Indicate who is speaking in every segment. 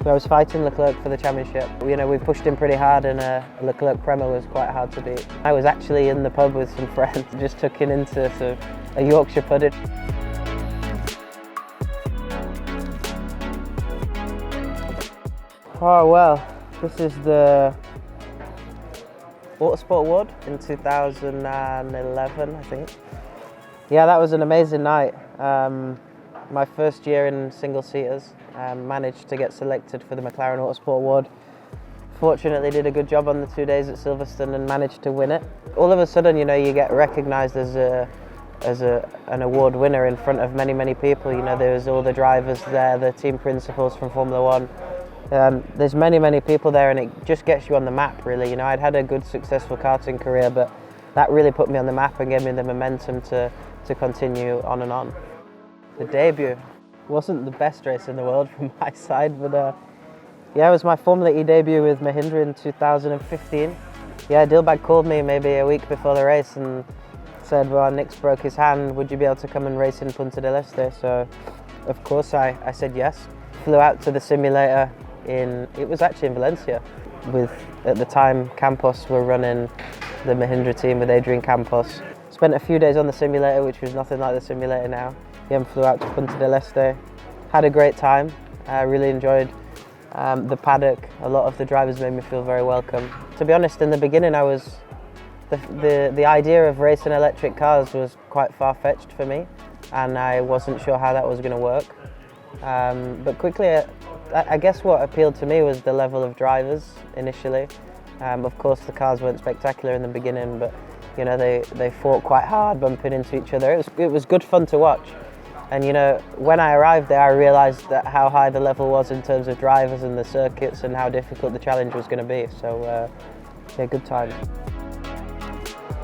Speaker 1: I was fighting Leclerc for the championship. You know, we pushed him pretty hard, and Leclerc Prema was quite hard to beat. I was actually in the pub with some friends, just tucking into a Yorkshire pudding. Oh well, this is the AUTOSPORT Award in 2011, I think. Yeah, that was an amazing night. My first year in single-seaters, managed to get selected for the McLaren AUTOSPORT Award. Fortunately did a good job on the 2 days at Silverstone and managed to win it. All of a sudden, you know, you get recognised as an award winner in front of many people. You know, there's all the drivers there, the team principals from Formula One. There's many people there, and it just gets you on the map, really. You know, I'd had a good, successful karting career, but that really put me on the map and gave me the momentum to continue on and on. The debut wasn't the best race in the world from my side, but yeah, it was my Formula E debut with Mahindra in 2015. Yeah, Dilbag called me maybe a week before the race and said, well, Nick's broke his hand, would you be able to come and race in Punta del Este? So, of course, I said yes. Flew out to the simulator it was actually in Valencia, with, at the time, Campos were running the Mahindra team with Adrian Campos. Spent a few days on the simulator, which was nothing like the simulator now. Yeah, flew out to Punta del Este. Had a great time. I really enjoyed the paddock. A lot of the drivers made me feel very welcome. To be honest, in the beginning, the idea of racing electric cars was quite far-fetched for me, and I wasn't sure how that was going to work. But quickly, I guess what appealed to me was the level of drivers initially. Of course, the cars weren't spectacular in the beginning, but you know, they fought quite hard, bumping into each other. It was good fun to watch. And you know, when I arrived there, I realised that how high the level was in terms of drivers and the circuits, and how difficult the challenge was going to be. So, yeah, good time.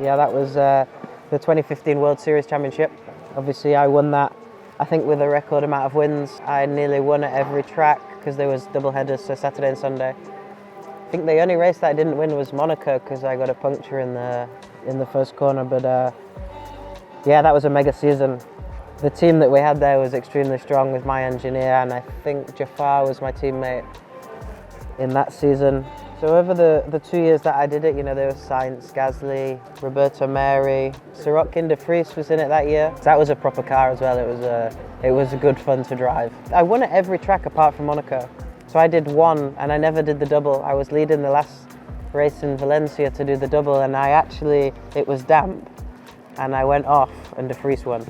Speaker 1: Yeah, that was the 2015 World Series Championship. Obviously, I won that, I think, with a record amount of wins. I nearly won at every track because there was double headers, so Saturday and Sunday. I think the only race that I didn't win was Monaco because I got a puncture in the first corner. But yeah, that was a mega season. The team that we had there was extremely strong with my engineer, and I think Jafar was my teammate in that season. So over the 2 years that I did it, you know, there was Sainz, Gasly, Roberto Meri, Sirotkin de Vries was in it that year. So that was a proper car as well. It was a good fun to drive. I won at every track apart from Monaco. So I did one, and I never did the double. I was leading the last race in Valencia to do the double, and it was damp, and I went off, and de Vries won.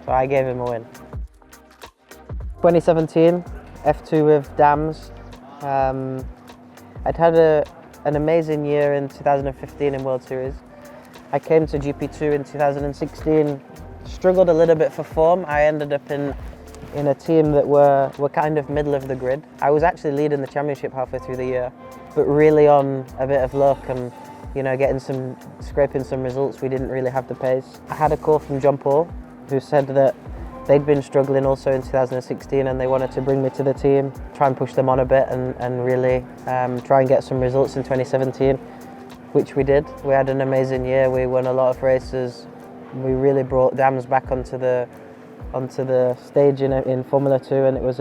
Speaker 1: So I gave him a win. 2017, F2 with Dams. I'd had an amazing year in 2015 in World Series. I came to GP2 in 2016, struggled a little bit for form. I ended up in a team that were kind of middle of the grid. I was actually leading the championship halfway through the year, but really on a bit of luck and, you know, scraping some results, we didn't really have the pace. I had a call from John Paul, who said that they'd been struggling also in 2016 and they wanted to bring me to the team, try and push them on a bit and really try and get some results in 2017, which we did. We had an amazing year, we won a lot of races. We really brought Dams back onto the stage in Formula 2, and it was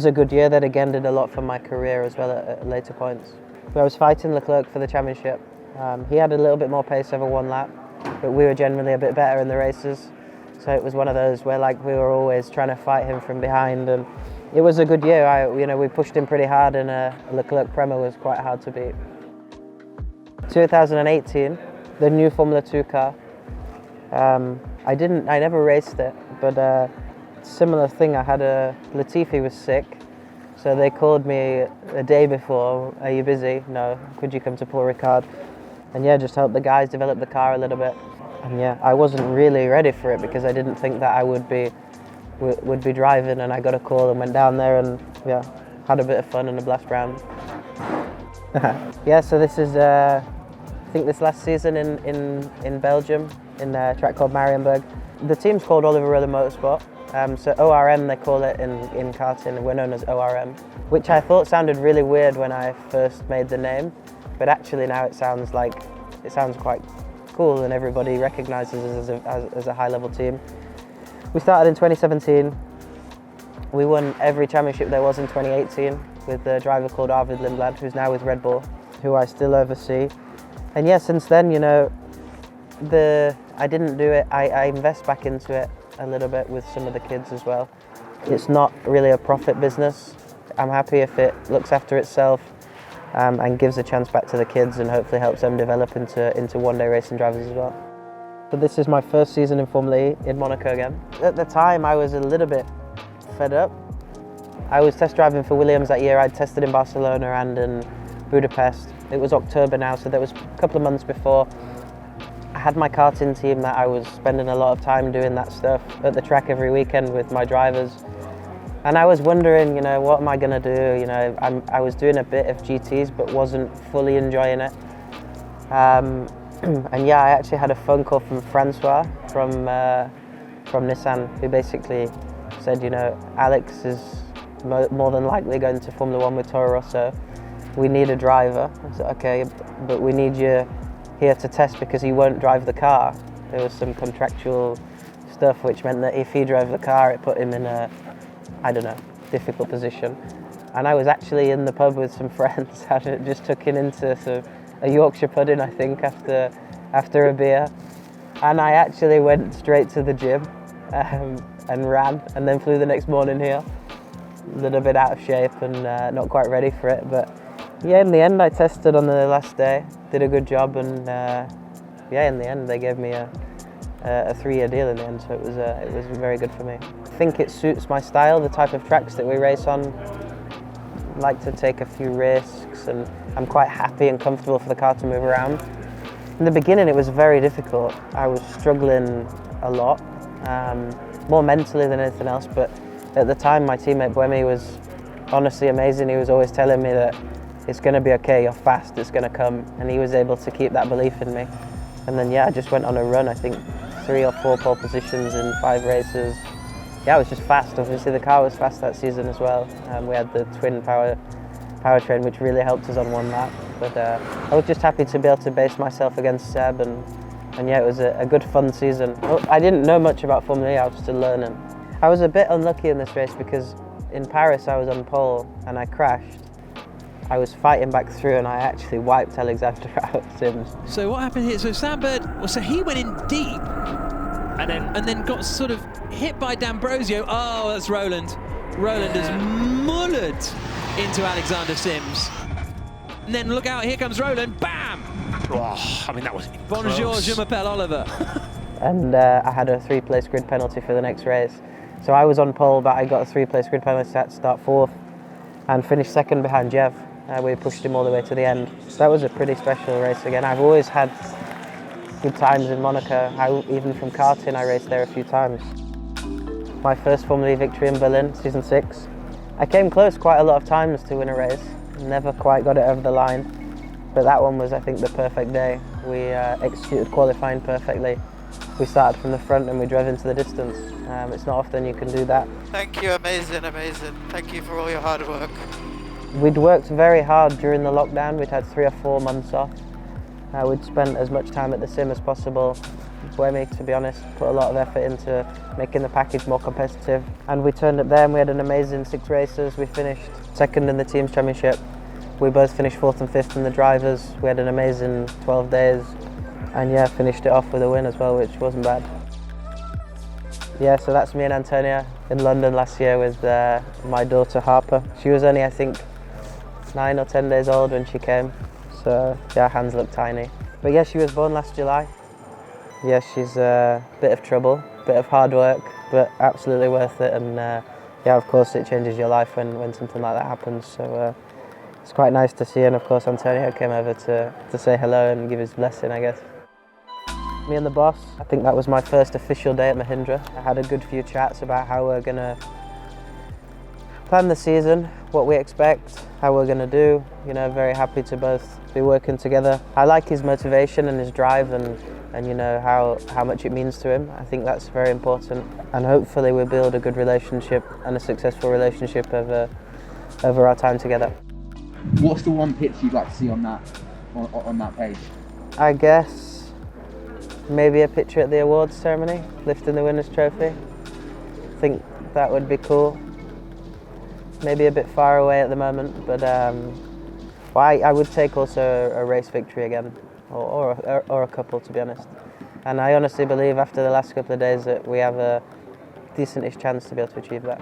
Speaker 1: a good year that again did a lot for my career as well at later points. I was fighting Leclerc for the championship. He had a little bit more pace over one lap, but we were generally a bit better in the races. So it was one of those where we were always trying to fight him from behind, and it was a good year. We pushed him pretty hard, and Leclerc Prema was quite hard to beat. 2018, the new Formula 2 car. I never raced it, but similar thing. Latifi was sick, so they called me a day before. Are you busy? No. Could you come to Paul Ricard? And yeah, just help the guys develop the car a little bit. And yeah, I wasn't really ready for it because I didn't think that I would be driving, and I got a call and went down there and yeah, had a bit of fun and a blast round. Yeah, so this is I think this last season in Belgium in a track called Marienburg. The team's called Oliver Rowland Motorsport. So ORM they call it in karting. We're known as ORM, which I thought sounded really weird when I first made the name, but actually now it sounds quite cool, and everybody recognises us as a high-level team. We started in 2017. We won every championship there was in 2018. with a driver called Arvid Lindblad, who's now with Red Bull, who I still oversee. And yeah, since then, you know, I didn't do it, I invest back into it a little bit with some of the kids as well. It's not really a profit business. I'm happy if it looks after itself and gives a chance back to the kids and hopefully helps them develop into one-day racing drivers as well. But this is my first season in Formula E in Monaco again. At the time, I was a little bit fed up. I was test driving for Williams that year. I'd tested in Barcelona and in Budapest. It was October now, so that was a couple of months before. I had my karting team that I was spending a lot of time doing that stuff at the track every weekend with my drivers. And I was wondering, you know, what am I going to do? You know, I was doing a bit of GTs, but wasn't fully enjoying it. And yeah, I actually had a phone call from Francois from Nissan, who basically said, you know, Alex is more than likely going to Formula 1 with Toro Rosso. We need a driver. I said, okay, but we need you here to test because he won't drive the car. There was some contractual stuff which meant that if he drove the car, it put him in a, I don't know, difficult position. And I was actually in the pub with some friends. I just took him into a Yorkshire pudding, I think, after a beer. And I actually went straight to the gym and ran, and then flew the next morning here. A little bit out of shape and not quite ready for it, but yeah, in the end I tested on the last day, did a good job, and yeah, in the end they gave me a 3-year deal in the end, so it was very good for me. I think it suits my style, the type of tracks that we race on. I like to take a few risks, and I'm quite happy and comfortable for the car to move around. In the beginning it was very difficult. I was struggling a lot, more mentally than anything else, but at the time my teammate Buemi was honestly amazing. He was always telling me that it's going to be okay, you're fast, it's going to come, and he was able to keep that belief in me. And then yeah, I just went on a run, I think 3 or 4 pole positions in 5 races. Yeah, I was just fast. Obviously the car was fast that season as well. We had the twin powertrain, which really helped us on one lap. But I was just happy to be able to base myself against Seb, and yeah, it was a good fun season. I didn't know much about Formula E, I was still learning. I was a bit unlucky in this race because in Paris I was on pole and I crashed. I was fighting back through and I actually wiped Alexander out of Sims.
Speaker 2: So what happened here? So Sandberg, well, so he went in deep and then got sort of hit by D'Ambrosio. Oh, that's Rowland. Rowland has mullered into Alexander Sims. And then look out, here comes Rowland, bam!
Speaker 3: Oh, I mean, that was
Speaker 2: Bonjour, je m'appelle Oliver.
Speaker 1: And I had a 3-place grid penalty for the next race. So I was on pole, but I got a 3-place grid penalty, had to start 4th and finished 2nd behind Jev. We pushed him all the way to the end. So that was a pretty special race again. I've always had good times in Monaco. Even from karting, I raced there a few times. My first Formula E victory in Berlin, season 6. I came close quite a lot of times to win a race. Never quite got it over the line. But that one was, I think, the perfect day. We executed qualifying perfectly. We started from the front and we drove into the distance. It's not often you can do that.
Speaker 4: Thank you, amazing, amazing. Thank you for all your hard work.
Speaker 1: We'd worked very hard during the lockdown. We'd had 3 or 4 months off. We'd spent as much time at the sim as possible. Buemi, to be honest, put a lot of effort into making the package more competitive. And we turned up there and we had an amazing 6 races. We finished 2nd in the team's championship. We both finished 4th and 5th in the drivers. We had an amazing 12 days. And yeah, finished it off with a win as well, which wasn't bad. Yeah, so that's me and Antonia in London last year with my daughter Harper. She was only, I think, 9 or 10 days old when she came. So yeah, her hands look tiny. But yeah, she was born last July. Yeah, she's a bit of trouble, bit of hard work, but absolutely worth it. And yeah, of course it changes your life when something like that happens. So it's quite nice to see, and of course Antonio came over to say hello and give his blessing, I guess. Me and the boss, I think that was my first official day at Mahindra. I had a good few chats about how we're going to plan the season, what we expect, how we're going to do. You know, very happy to both be working together. I like his motivation and his drive and you know how much it means to him. I think that's very important, and hopefully we'll build a good relationship and a successful relationship over our time together.
Speaker 3: What's the one pitch you'd like to see on that page?
Speaker 1: I guess maybe a picture at the awards ceremony, lifting the winner's trophy. I think that would be cool. maybe a bit far away at the moment, but well, I would take also a race victory again, or a couple, to be honest. And I honestly believe after the last couple of days that we have a decentish chance to be able to achieve that.